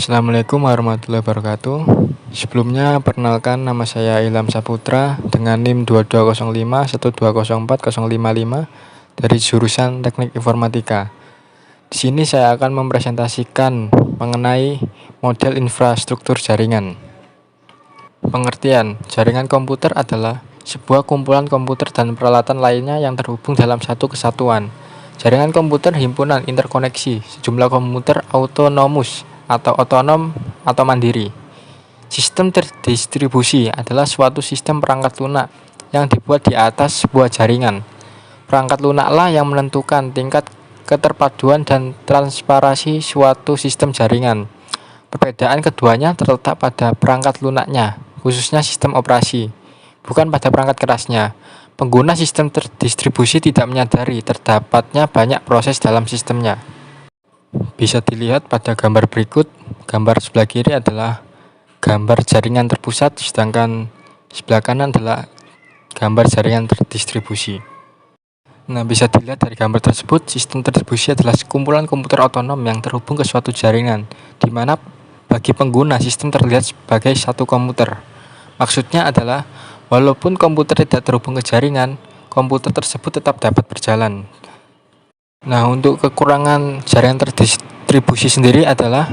Assalamualaikum warahmatullahi wabarakatuh. Sebelumnya perkenalkan, nama saya Ilham Saputra dengan NIM 220512040055 dari jurusan Teknik Informatika. Di sini saya akan mempresentasikan mengenai model infrastruktur jaringan. Pengertian: jaringan komputer adalah sebuah kumpulan komputer dan peralatan lainnya yang terhubung dalam satu kesatuan. Jaringan komputer himpunan interkoneksi sejumlah komputer autonomus atau otonom atau mandiri. Sistem terdistribusi adalah suatu sistem perangkat lunak yang dibuat di atas sebuah jaringan. Perangkat lunaklah yang menentukan tingkat keterpaduan dan transparansi suatu sistem jaringan. Perbedaan keduanya terletak pada perangkat lunaknya, khususnya sistem operasi, bukan pada perangkat kerasnya. Pengguna sistem terdistribusi tidak menyadari terdapatnya banyak proses dalam sistemnya. Bisa dilihat pada gambar berikut. Gambar sebelah kiri adalah gambar jaringan terpusat, sedangkan sebelah kanan adalah gambar jaringan terdistribusi. Nah, bisa dilihat dari gambar tersebut, sistem terdistribusi adalah sekumpulan komputer otonom yang terhubung ke suatu jaringan, di mana bagi pengguna sistem terlihat sebagai satu komputer. Maksudnya adalah, walaupun komputer tidak terhubung ke jaringan, komputer tersebut tetap dapat berjalan. Nah, untuk kekurangan jaringan terdistribusi sendiri adalah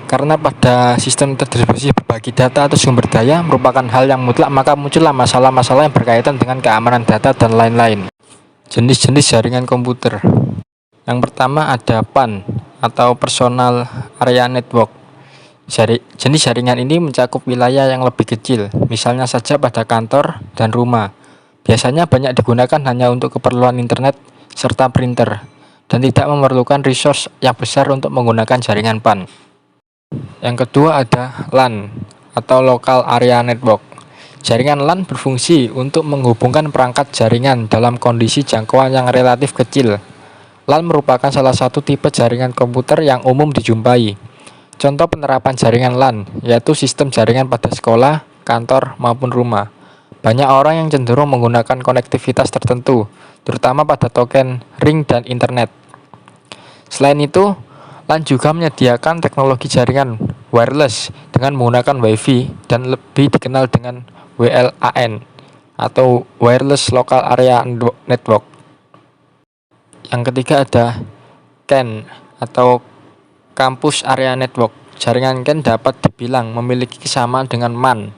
karena pada sistem terdistribusi berbagi data atau sumber daya merupakan hal yang mutlak, maka muncullah masalah-masalah yang berkaitan dengan keamanan data dan lain-lain. Jenis-jenis jaringan komputer. Yang pertama ada PAN atau Personal Area Network. Jenis jaringan ini mencakup wilayah yang lebih kecil, misalnya saja pada kantor dan rumah. Biasanya banyak digunakan hanya untuk keperluan internet serta printer, dan tidak memerlukan resource yang besar untuk menggunakan jaringan PAN. Yang kedua ada LAN atau Local Area Network. Jaringan LAN berfungsi untuk menghubungkan perangkat jaringan dalam kondisi jangkauan yang relatif kecil. LAN merupakan salah satu tipe jaringan komputer yang umum dijumpai. Contoh penerapan jaringan LAN yaitu sistem jaringan pada sekolah, kantor, maupun rumah. Banyak orang yang cenderung menggunakan konektivitas tertentu, terutama pada token ring dan internet. Selain itu, LAN juga menyediakan teknologi jaringan wireless dengan menggunakan Wi-Fi dan lebih dikenal dengan WLAN atau Wireless Local Area Network. Yang ketiga ada CAN atau Campus Area Network. Jaringan CAN dapat dibilang memiliki kesamaan dengan MAN,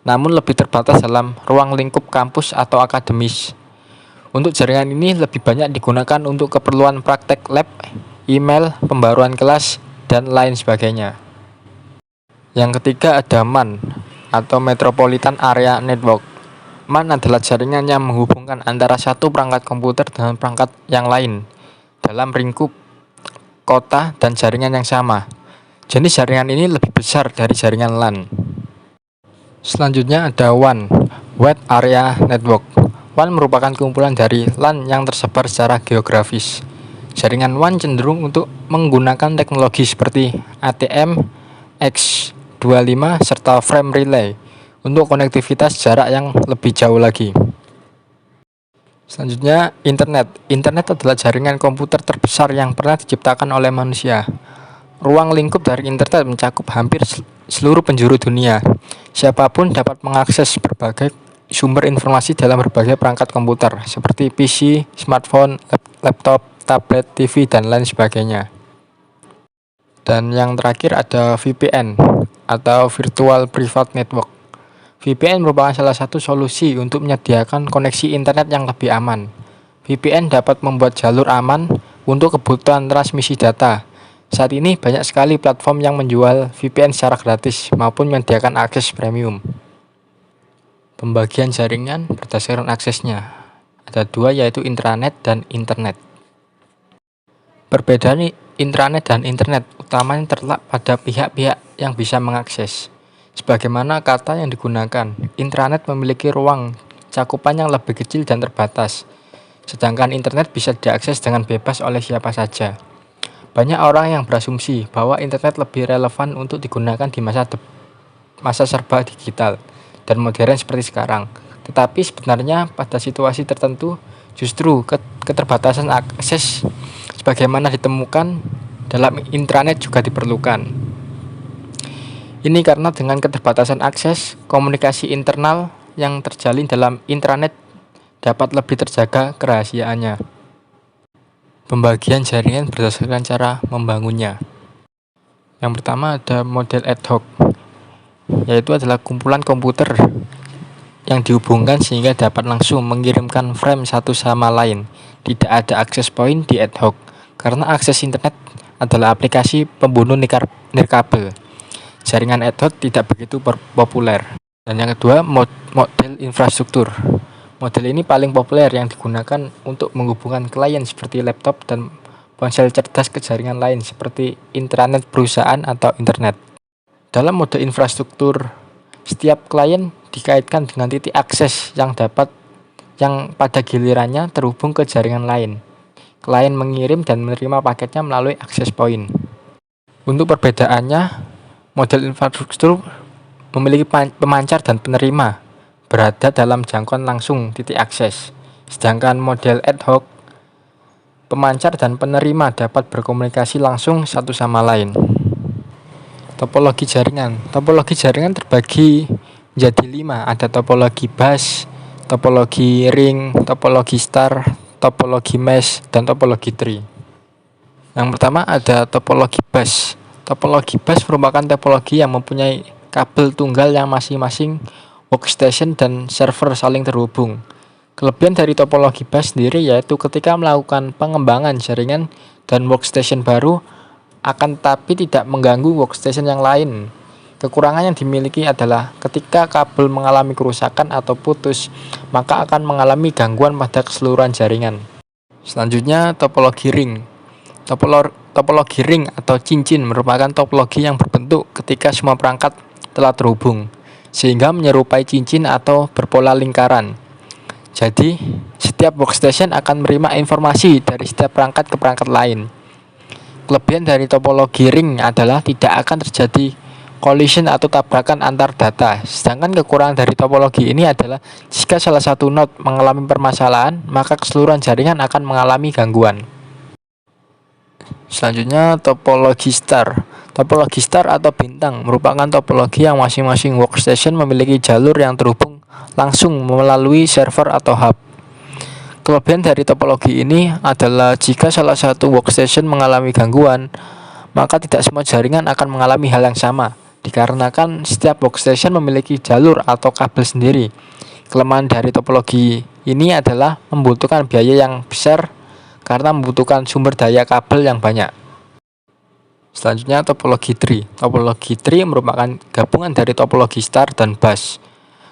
namun lebih terbatas dalam ruang lingkup kampus atau akademis. Untuk jaringan ini lebih banyak digunakan untuk keperluan praktek lab, email, pembaruan kelas, dan lain sebagainya. Yang ketiga ada MAN atau Metropolitan Area Network. MAN adalah jaringan yang menghubungkan antara satu perangkat komputer dengan perangkat yang lain dalam lingkup kota dan jaringan yang sama. Jenis jaringan ini lebih besar dari jaringan LAN. Selanjutnya ada WAN, Wide Area Network. WAN merupakan kumpulan dari LAN yang tersebar secara geografis. Jaringan WAN cenderung untuk menggunakan teknologi seperti ATM, X25, serta frame relay untuk konektivitas jarak yang lebih jauh lagi. Selanjutnya, Internet. Internet adalah jaringan komputer terbesar yang pernah diciptakan oleh manusia. Ruang lingkup dari internet mencakup hampir seluruh penjuru dunia. Siapapun dapat mengakses berbagai sumber informasi dalam berbagai perangkat komputer seperti PC, smartphone, laptop, tablet, TV, dan lain sebagainya. Dan yang terakhir ada VPN atau Virtual Private Network. VPN merupakan salah satu solusi untuk menyediakan koneksi internet yang lebih aman. VPN dapat membuat jalur aman untuk kebutuhan transmisi data. Saat ini banyak sekali platform yang menjual VPN secara gratis maupun menyediakan akses premium. Pembagian jaringan berdasarkan aksesnya. Ada dua, yaitu intranet dan internet. Perbedaan intranet dan internet utamanya terletak pada pihak-pihak yang bisa mengakses. Sebagaimana kata yang digunakan, intranet memiliki ruang cakupan yang lebih kecil dan terbatas, sedangkan internet bisa diakses dengan bebas oleh siapa saja. Banyak orang yang berasumsi bahwa internet lebih relevan untuk digunakan di masa serba digital dan modern seperti sekarang. Tetapi sebenarnya pada situasi tertentu justru keterbatasan akses sebagaimana ditemukan dalam intranet juga diperlukan. Ini karena dengan keterbatasan akses, komunikasi internal yang terjalin dalam intranet dapat lebih terjaga kerahasiaannya. Pembagian jaringan berdasarkan cara membangunnya. Yang pertama ada model ad hoc, yaitu adalah kumpulan komputer yang dihubungkan sehingga dapat langsung mengirimkan frame satu sama lain. Tidak ada akses point di ad hoc, karena akses internet adalah aplikasi pembunuh nirkabel. Jaringan ad hoc tidak begitu populer. Dan yang kedua, model infrastruktur. Model ini paling populer yang digunakan untuk menghubungkan klien seperti laptop dan ponsel cerdas ke jaringan lain seperti intranet perusahaan atau internet. Dalam mode infrastruktur, setiap klien dikaitkan dengan titik akses yang pada gilirannya terhubung ke jaringan lain. Klien mengirim dan menerima paketnya melalui akses point. Untuk perbedaannya, model infrastruktur memiliki pemancar dan penerima berada dalam jangkauan langsung titik akses. Sedangkan model ad hoc, pemancar dan penerima dapat berkomunikasi langsung satu sama lain. Topologi jaringan. Topologi jaringan terbagi menjadi 5. Ada topologi bus, topologi ring, topologi star, topologi mesh, dan topologi tree. Yang pertama ada topologi bus. Topologi bus merupakan topologi yang mempunyai kabel tunggal yang masing-masing workstation dan server saling terhubung. Kelebihan dari topologi bus sendiri yaitu ketika melakukan pengembangan jaringan dan workstation baru akan tapi tidak mengganggu workstation yang lain. Kekurangan yang dimiliki adalah ketika kabel mengalami kerusakan atau putus, maka akan mengalami gangguan pada keseluruhan jaringan. Selanjutnya topologi ring. Topologi ring atau cincin merupakan topologi yang berbentuk ketika semua perangkat telah terhubung, sehingga menyerupai cincin atau berpola lingkaran. Jadi, setiap workstation akan menerima informasi dari setiap perangkat ke perangkat lain. Kelebihan dari topologi ring adalah tidak akan terjadi collision atau tabrakan antar data. Sedangkan kekurangan dari topologi ini adalah jika salah satu node mengalami permasalahan, maka keseluruhan jaringan akan mengalami gangguan. Selanjutnya topologi star. Topologi star atau bintang merupakan topologi yang masing-masing workstation memiliki jalur yang terhubung langsung melalui server atau hub. Kelebihan dari topologi ini adalah jika salah satu workstation mengalami gangguan, maka tidak semua jaringan akan mengalami hal yang sama, dikarenakan setiap workstation memiliki jalur atau kabel sendiri. Kelemahan dari topologi ini adalah membutuhkan biaya yang besar karena membutuhkan sumber daya kabel yang banyak. Selanjutnya topologi tree. Topologi tree merupakan gabungan dari topologi star dan bus.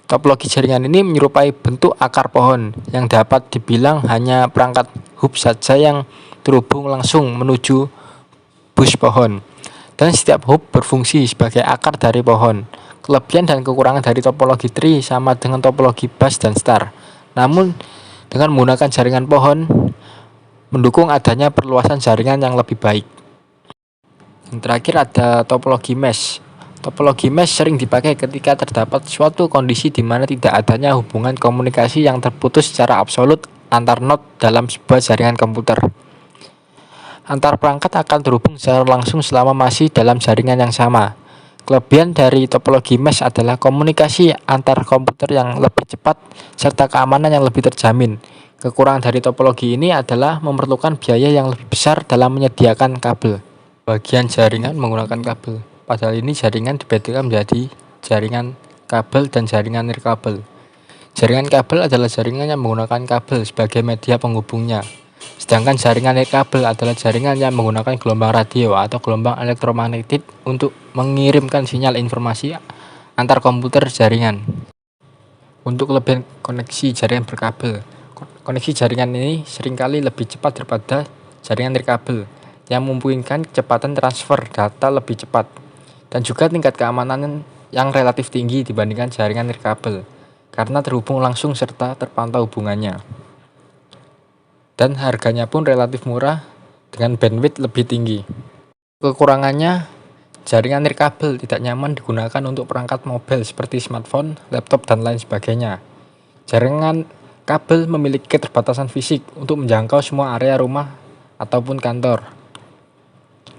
Topologi jaringan ini menyerupai bentuk akar pohon yang dapat dibilang hanya perangkat hub saja yang terhubung langsung menuju bus pohon. Dan setiap hub berfungsi sebagai akar dari pohon. Kelebihan dan kekurangan dari topologi tree sama dengan topologi bus dan star. Namun dengan menggunakan jaringan pohon mendukung adanya perluasan jaringan yang lebih baik. Yang terakhir ada topologi mesh. Topologi mesh sering dipakai ketika terdapat suatu kondisi di mana tidak adanya hubungan komunikasi yang terputus secara absolut antar node dalam sebuah jaringan komputer. Antar perangkat akan terhubung secara langsung selama masih dalam jaringan yang sama. Kelebihan dari topologi mesh adalah komunikasi antar komputer yang lebih cepat serta keamanan yang lebih terjamin. Kekurangan dari topologi ini adalah memerlukan biaya yang lebih besar dalam menyediakan kabel. Bagian jaringan menggunakan kabel. Pada hal ini jaringan dibedakan menjadi jaringan kabel dan jaringan nirkabel. Jaringan kabel adalah jaringan yang menggunakan kabel sebagai media penghubungnya. Sedangkan jaringan nirkabel adalah jaringan yang menggunakan gelombang radio atau gelombang elektromagnetik untuk mengirimkan sinyal informasi antar komputer jaringan. Untuk kelebihan koneksi jaringan berkabel. Koneksi jaringan ini seringkali lebih cepat daripada jaringan nirkabel yang memungkinkan kecepatan transfer data lebih cepat dan juga tingkat keamanan yang relatif tinggi dibandingkan jaringan nirkabel karena terhubung langsung serta terpantau hubungannya. Dan harganya pun relatif murah dengan bandwidth lebih tinggi. Kekurangannya, jaringan nirkabel tidak nyaman digunakan untuk perangkat mobil seperti smartphone, laptop, dan lain sebagainya. Jaringan kabel memiliki keterbatasan fisik untuk menjangkau semua area rumah ataupun kantor.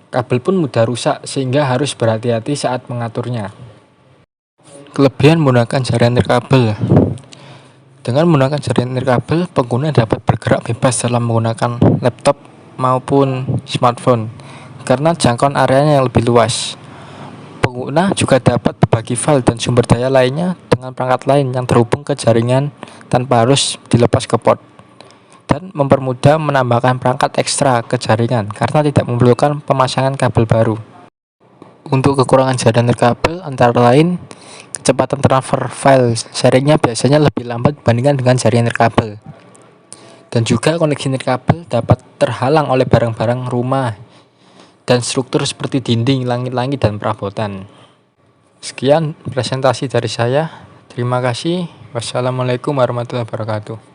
Kabel pun mudah rusak sehingga harus berhati-hati saat mengaturnya. Kelebihan menggunakan jaringan nirkabel. Dengan menggunakan jaringan nirkabel, pengguna dapat bergerak bebas dalam menggunakan laptop maupun smartphone karena jangkauan areanya yang lebih luas. Pengguna juga dapat berbagi file dan sumber daya lainnya dengan perangkat lain yang terhubung ke jaringan tanpa harus dilepas ke port, dan mempermudah menambahkan perangkat ekstra ke jaringan karena tidak memerlukan pemasangan kabel baru. Untuk kekurangan jaringan nirkabel antara lain, kecepatan transfer file sharingnya biasanya lebih lambat dibandingkan dengan jaringan nirkabel. Dan juga koneksi nirkabel dapat terhalang oleh barang-barang rumah dan struktur seperti dinding, langit-langit, dan perabotan. Sekian presentasi dari saya. Terima kasih. Wassalamualaikum warahmatullahi wabarakatuh.